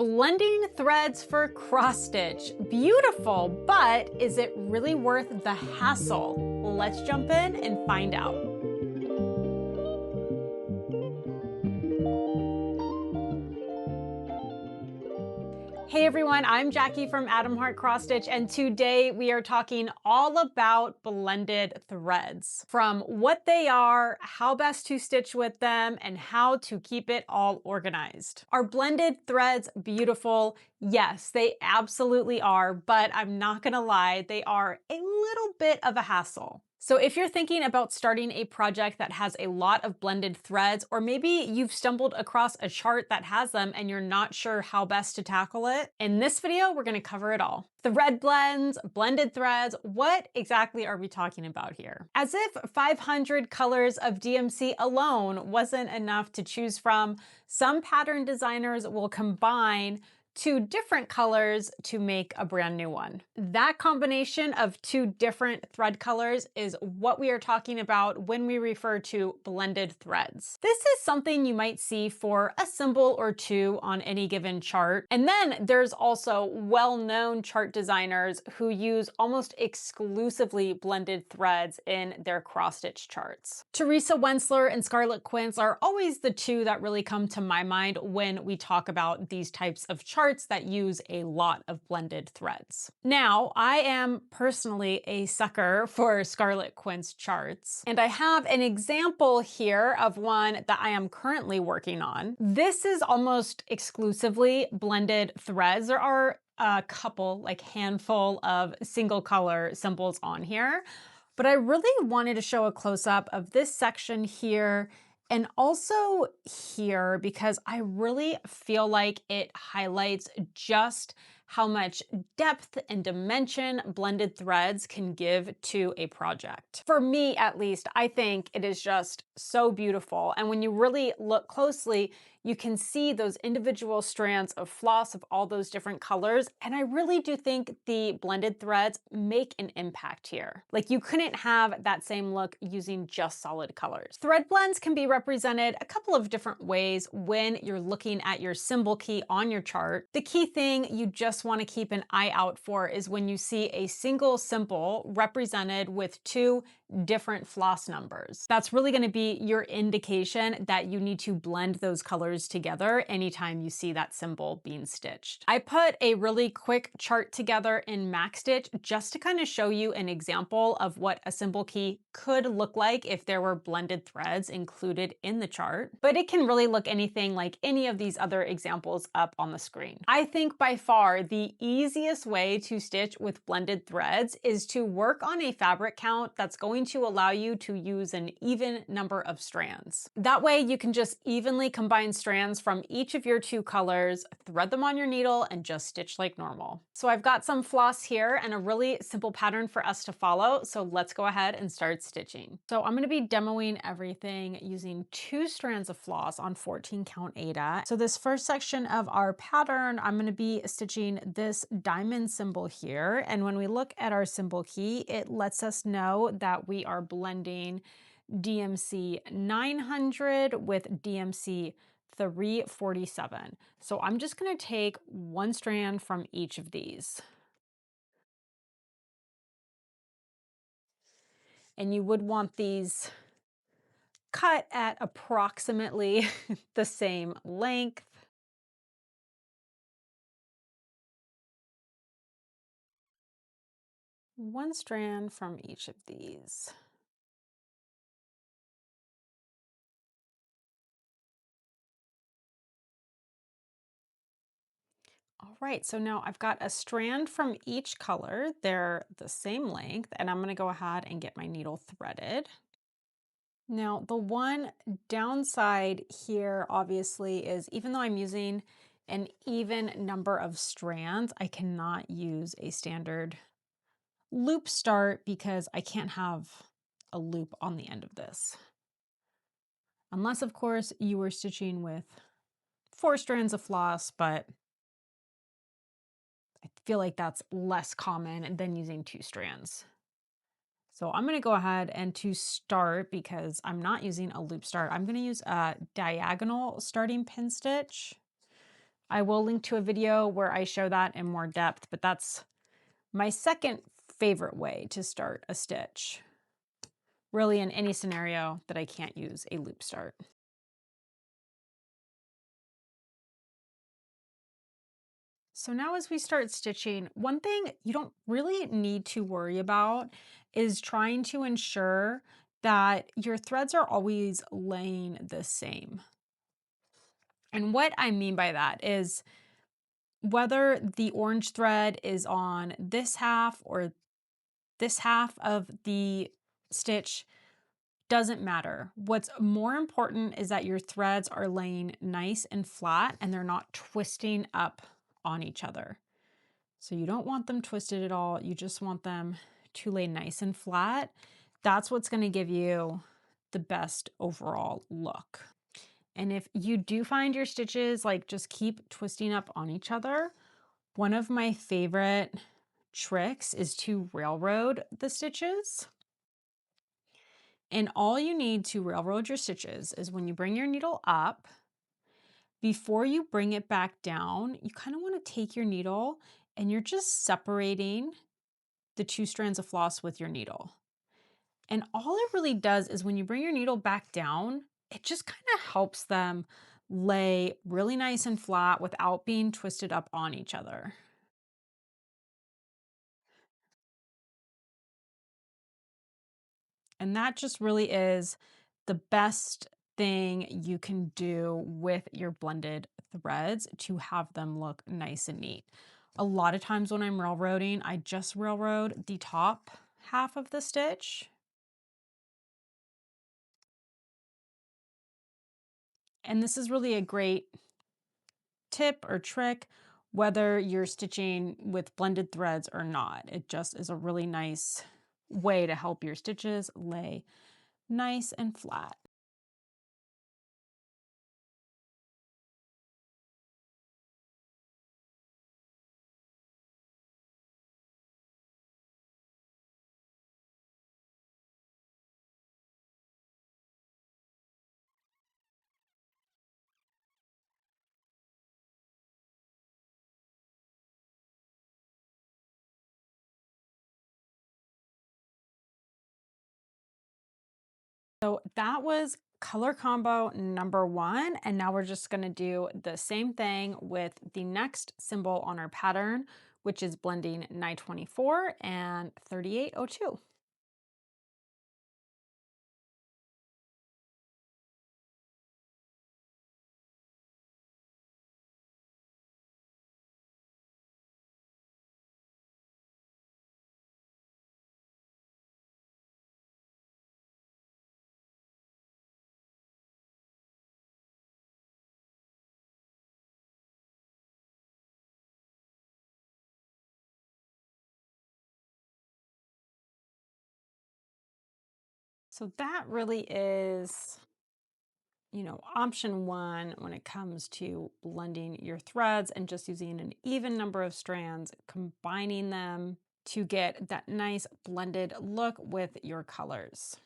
Blending threads for cross stitch. Beautiful, but is it really worth the hassle? Let's jump in and find out. Hey everyone, I'm Jackie from Adam Heart Cross Stitch, and today we are talking all about blended threads. From what they are, how best to stitch with them, and how to keep it all organized. Are blended threads beautiful? Yes, they absolutely are, but I'm not gonna lie, they are a little bit of a hassle. So if you're thinking about starting a project that has a lot of blended threads, or maybe you've stumbled across a chart that has them and you're not sure how best to tackle it, in this video, we're gonna cover it all. Thread blends, blended threads, what exactly are we talking about here? As if 500 colors of DMC alone wasn't enough to choose from, some pattern designers will combine two different colors to make a brand new one. That combination of two different thread colors is what we are talking about when we refer to blended threads. This is something you might see for a symbol or two on any given chart. And then there's also well-known chart designers who use almost exclusively blended threads in their cross-stitch charts. Teresa Wentzler and Scarlett Quince are always the two that really come to my mind when we talk about these types of charts that use a lot of blended threads. Now, I am personally a sucker for Scarlett Quince charts, and I have an example here of one that I am currently working on. This is almost exclusively blended threads. There are a couple, like handful of single color symbols on here, but I really wanted to show a close-up of this section here and also here because I really feel like it highlights just how much depth and dimension blended threads can give to a project. For me, at least, I think it is just so beautiful. And when you really look closely, you can see those individual strands of floss of all those different colors. And I really do think the blended threads make an impact here. Like you couldn't have that same look using just solid colors. Thread blends can be represented a couple of different ways when you're looking at your symbol key on your chart. The key thing you just want to keep an eye out for is when you see a single symbol represented with two different floss numbers. That's really going to be your indication that you need to blend those colors together anytime you see that symbol being stitched. I put a really quick chart together in MaxStitch just to kind of show you an example of what a symbol key could look like if there were blended threads included in the chart, but it can really look anything like any of these other examples up on the screen. I think by far the easiest way to stitch with blended threads is to work on a fabric count that's going to allow you to use an even number of strands. That way you can just evenly combine strands from each of your two colors, thread them on your needle, and just stitch like normal. So I've got some floss here and a really simple pattern for us to follow, so let's go ahead and start stitching. So I'm going to be demoing everything using 2 strands of floss on 14 count Aida. So this first section of our pattern, I'm going to be stitching this diamond symbol here, and when we look at our symbol key, it lets us know that we are blending DMC 900 with DMC 347. So I'm just going to take one strand from each of these. And you would want these cut at approximately the same length. One strand from each of these. All right, so now I've got a strand from each color. They're the same length, and I'm going to go ahead and get my needle threaded. Now, the one downside here, obviously, is even though I'm using an even number of strands, I cannot use a standard loop start because I can't have a loop on the end of this. Unless, of course, you were stitching with 4 strands of floss, but I feel like that's less common than using 2 strands. So I'm going to go ahead and to start, because I'm not using a loop start, I'm going to use a diagonal starting pin stitch. I will link to a video where I show that in more depth, but that's my second favorite way to start a stitch, really in any scenario that I can't use a loop start. So now as we start stitching, one thing you don't really need to worry about is trying to ensure that your threads are always laying the same. And what I mean by that is whether the orange thread is on this half or this half of the stitch doesn't matter. What's more important is that your threads are laying nice and flat and they're not twisting up on each other. So you don't want them twisted at all. You just want them to lay nice and flat. That's what's going to give you the best overall look. And if you do find your stitches like just keep twisting up on each other, one of my favorite tricks is to railroad the stitches. And all you need to railroad your stitches is when you bring your needle up, before you bring it back down, you kind of want to take your needle and you're just separating the two strands of floss with your needle. And all it really does is when you bring your needle back down, it just kind of helps them lay really nice and flat without being twisted up on each other. And that just really is the best thing you can do with your blended threads to have them look nice and neat. A lot of times when I'm railroading, I just railroad the top half of the stitch. And this is really a great tip or trick, whether you're stitching with blended threads or not. It just is a really nice way to help your stitches lay nice and flat. So that was color combo number one. And now we're just going to do the same thing with the next symbol on our pattern, which is blending 924 and 3802. So that really is, option one when it comes to blending your threads and just using an even number of strands, combining them to get that nice blended look with your colors.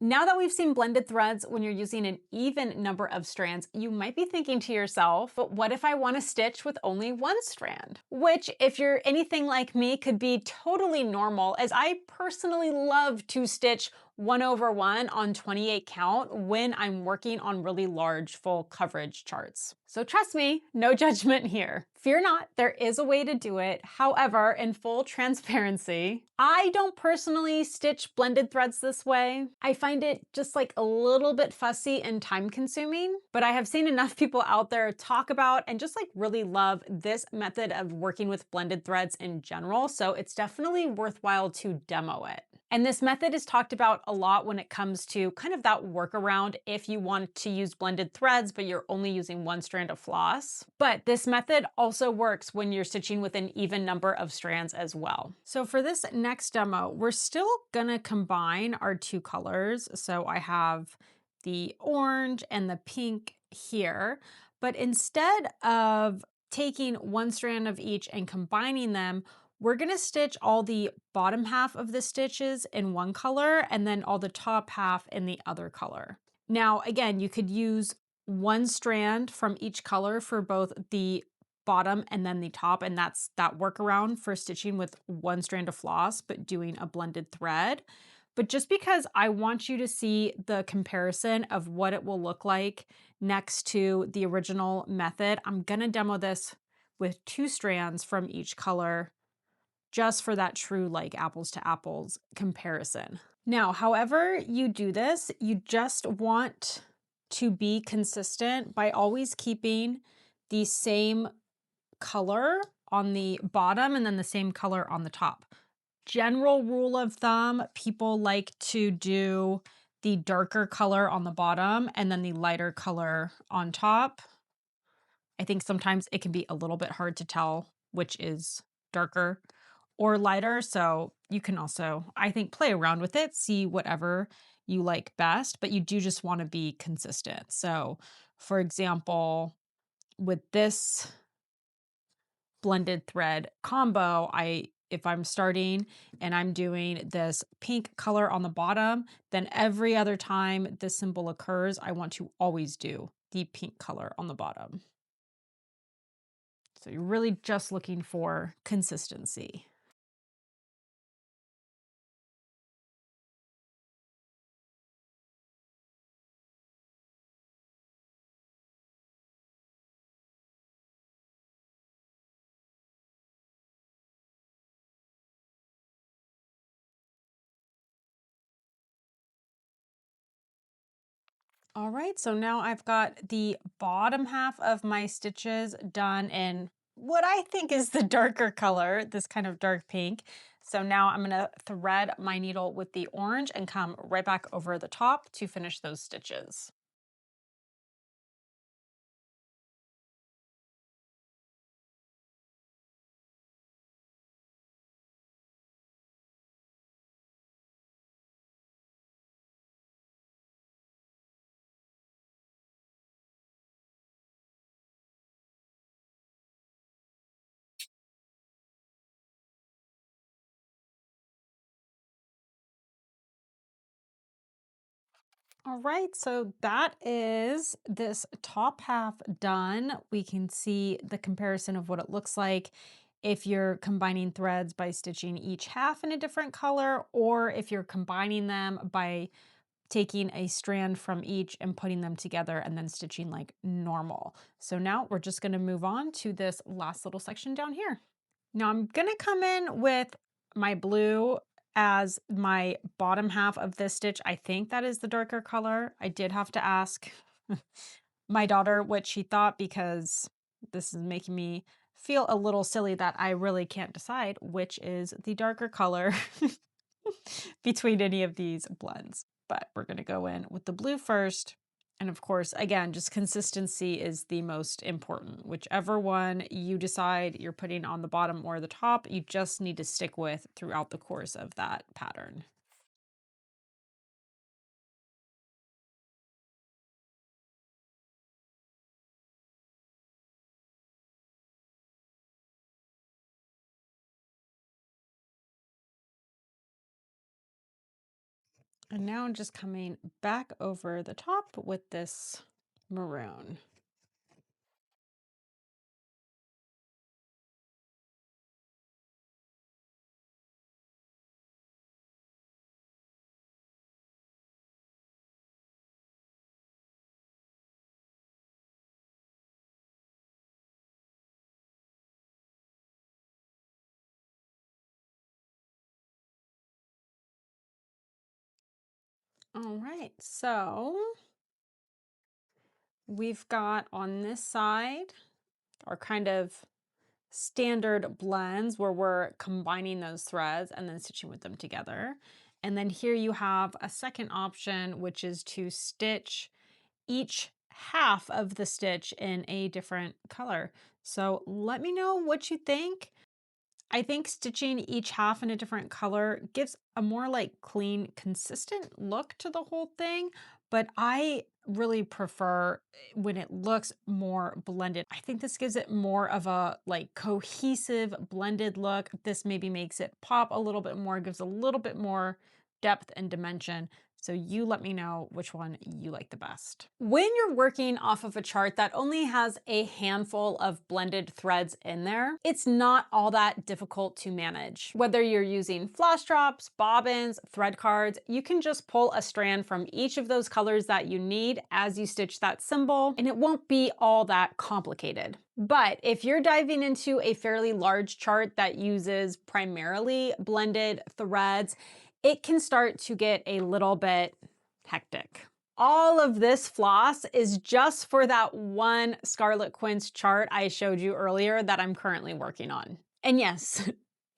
Now that we've seen blended threads when you're using an even number of strands, you might be thinking to yourself, but what if I want to stitch with only one strand? Which, if you're anything like me, could be totally normal, as I personally love to stitch 1/1 on 28 count when I'm working on really large full coverage charts. So trust me, no judgment here. Fear not, there is a way to do it. However, in full transparency, I don't personally stitch blended threads this way. I find it just like a little bit fussy and time consuming, but I have seen enough people out there talk about and just like really love this method of working with blended threads in general. So it's definitely worthwhile to demo it. And this method is talked about a lot when it comes to kind of that workaround if you want to use blended threads, but you're only using one strand of floss. But this method also works when you're stitching with an even number of strands as well. So for this next demo, we're still gonna combine our two colors. So I have the orange and the pink here, but instead of taking one strand of each and combining them, we're gonna stitch all the bottom half of the stitches in one color and then all the top half in the other color. Now, again, you could use one strand from each color for both the bottom and then the top, and that's that workaround for stitching with one strand of floss, but doing a blended thread. But just because I want you to see the comparison of what it will look like next to the original method, I'm gonna demo this with two strands from each color just for that true like apples to apples comparison. Now, however you do this, you just want to be consistent by always keeping the same color on the bottom and then the same color on the top. General rule of thumb, people like to do the darker color on the bottom and then the lighter color on top. I think sometimes it can be a little bit hard to tell which is darker or lighter. So you can also, I think, play around with it, see whatever you like best, but you do just want to be consistent. So, for example, with this blended thread combo, if I'm starting and I'm doing this pink color on the bottom, then every other time this symbol occurs, I want to always do the pink color on the bottom. So you're really just looking for consistency. All right, so now I've got the bottom half of my stitches done in what I think is the darker color, this kind of dark pink. So now I'm gonna thread my needle with the orange and come right back over the top to finish those stitches. All right, so that is this top half done. We can see the comparison of what it looks like if you're combining threads by stitching each half in a different color, or if you're combining them by taking a strand from each and putting them together and then stitching like normal. So now we're just going to move on to this last little section down here. Now I'm going to come in with my blue as my bottom half of this stitch. I think that is the darker color. I did have to ask my daughter what she thought because this is making me feel a little silly that I really can't decide which is the darker color between any of these blends. But we're going to go in with the blue first. And of course, again, just consistency is the most important. Whichever one you decide you're putting on the bottom or the top, you just need to stick with throughout the course of that pattern. And now I'm just coming back over the top with this maroon. All right, so we've got on this side our kind of standard blends where we're combining those threads and then stitching with them together. And then here you have a second option, which is to stitch each half of the stitch in a different color. So let me know what you think. I think stitching each half in a different color gives a more like clean, consistent look to the whole thing, but I really prefer when it looks more blended. I think this gives it more of a like cohesive blended look. This maybe makes it pop a little bit more, gives a little bit more depth and dimension. So you let me know which one you like the best. When you're working off of a chart that only has a handful of blended threads in there, it's not all that difficult to manage. Whether you're using floss drops, bobbins, thread cards, you can just pull a strand from each of those colors that you need as you stitch that symbol, and it won't be all that complicated. But if you're diving into a fairly large chart that uses primarily blended threads, it can start to get a little bit hectic. All of this floss is just for that one Scarlet Quince chart I showed you earlier that I'm currently working on. And yes,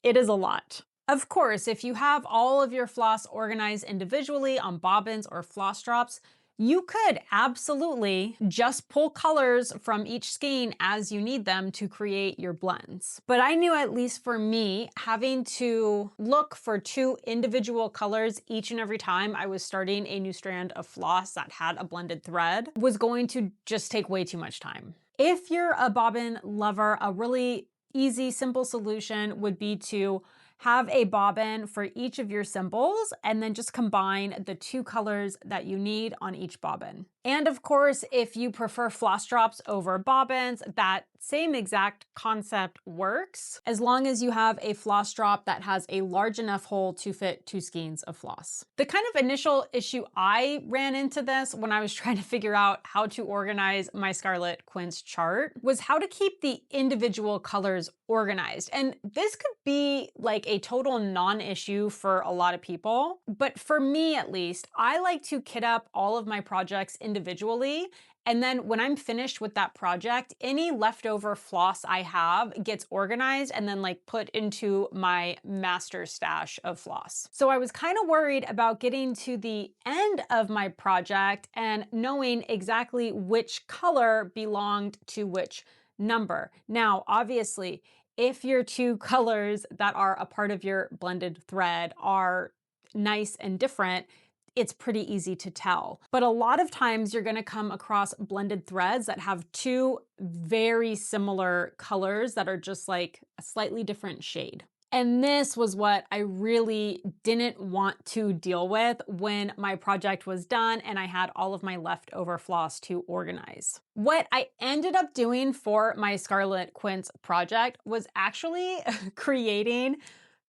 it is a lot. Of course, if you have all of your floss organized individually on bobbins or floss drops, you could absolutely just pull colors from each skein as you need them to create your blends. But I knew, at least for me, having to look for 2 individual colors each and every time I was starting a new strand of floss that had a blended thread was going to just take way too much time. If you're a bobbin lover, a really easy, simple solution would be to have a bobbin for each of your symbols and then just combine the 2 colors that you need on each bobbin. And of course, if you prefer floss drops over bobbins, that same exact concept works, as long as you have a floss drop that has a large enough hole to fit 2 skeins of floss. The kind of initial issue I ran into this when I was trying to figure out how to organize my Scarlet Quince chart was how to keep the individual colors organized. And this could be like a total non-issue for a lot of people, but for me at least, I like to kit up all of my projects individually. And then when I'm finished with that project, any leftover floss I have gets organized and then like put into my master stash of floss. So I was kind of worried about getting to the end of my project and knowing exactly which color belonged to which number. Now, obviously, if your 2 colors that are a part of your blended thread are nice and different, it's pretty easy to tell. But a lot of times you're gonna come across blended threads that have 2 very similar colors that are just like a slightly different shade. And this was what I really didn't want to deal with when my project was done and I had all of my leftover floss to organize. What I ended up doing for my Scarlet Quince project was actually creating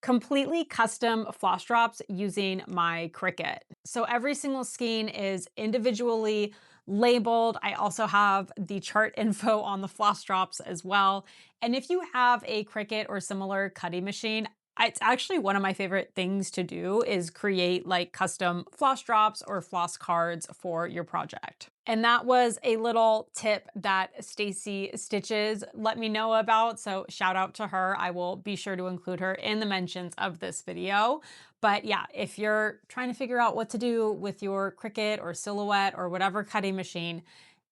completely custom floss drops using my Cricut. So every single skein is individually labeled. I also have the chart info on the floss drops as well. And if you have a Cricut or similar cutting machine, it's actually one of my favorite things to do is create like custom floss drops or floss cards for your project. And that was a little tip that Stacy Stitches let me know about. So shout out to her. I will be sure to include her in the mentions of this video. But yeah, if you're trying to figure out what to do with your Cricut or Silhouette or whatever cutting machine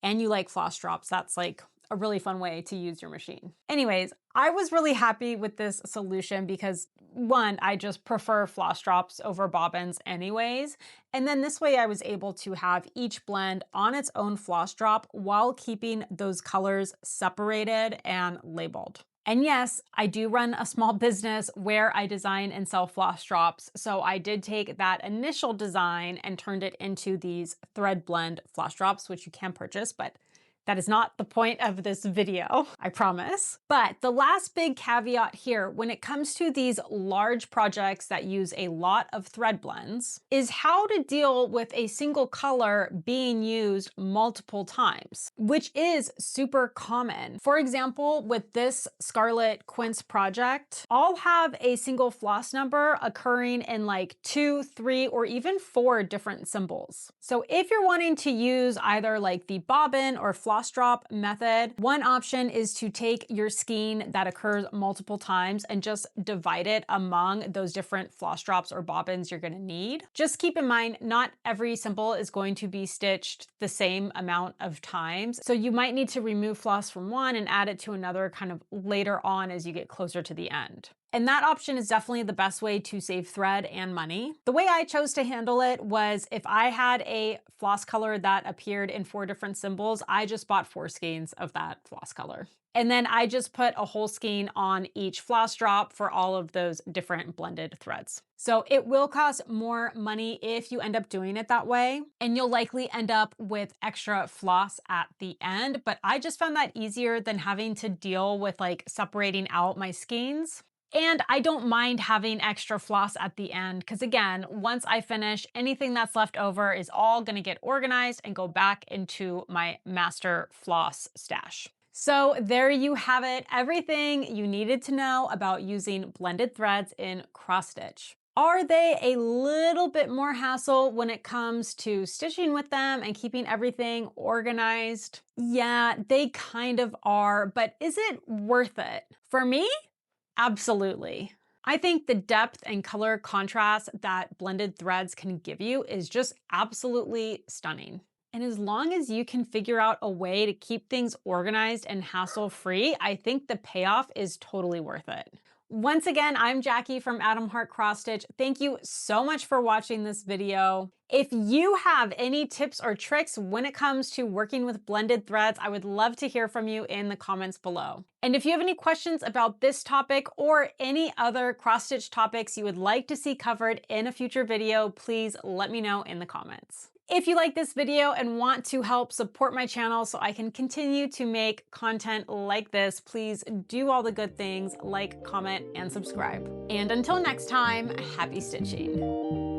and you like floss drops, that's like a really fun way to use your machine. Anyways, I was really happy with this solution because 1, I just prefer floss drops over bobbins anyways. And then this way I was able to have each blend on its own floss drop while keeping those colors separated and labeled. And yes, I do run a small business where I design and sell floss drops. So I did take that initial design and turned it into these thread blend floss drops, which you can purchase, but that is not the point of this video, I promise. But the last big caveat here, when it comes to these large projects that use a lot of thread blends, is how to deal with a single color being used multiple times, which is super common. For example, with this Scarlet Quince project, I'll have a single floss number occurring in like 2, 3, or even 4 different symbols. So if you're wanting to use either like the bobbin or floss drop method, one option is to take your skein that occurs multiple times and just divide it among those different floss drops or bobbins you're going to need. Just keep in mind, not every symbol is going to be stitched the same amount of times. So you might need to remove floss from one and add it to another kind of later on as you get closer to the end. And that option is definitely the best way to save thread and money. The way I chose to handle it was if I had a floss color that appeared in 4 different symbols, I just bought 4 skeins of that floss color. And then I just put a whole skein on each floss drop for all of those different blended threads. So it will cost more money if you end up doing it that way, and you'll likely end up with extra floss at the end, but I just found that easier than having to deal with like separating out my skeins. And I don't mind having extra floss at the end because again, once I finish, anything that's left over is all gonna get organized and go back into my master floss stash. So there you have it, everything you needed to know about using blended threads in cross stitch. Are they a little bit more hassle when it comes to stitching with them and keeping everything organized? Yeah, they kind of are, but is it worth it? For me, absolutely. I think the depth and color contrast that blended threads can give you is just absolutely stunning. And as long as you can figure out a way to keep things organized and hassle-free, I think the payoff is totally worth it. Once again, I'm Jackie from Adam Hart Cross Stitch. Thank you so much for watching this video. If you have any tips or tricks when it comes to working with blended threads, I would love to hear from you in the comments below. And if you have any questions about this topic or any other cross stitch topics you would like to see covered in a future video, please let me know in the comments. If you like this video and want to help support my channel so I can continue to make content like this, please do all the good things, like, comment, and subscribe. And until next time, happy stitching.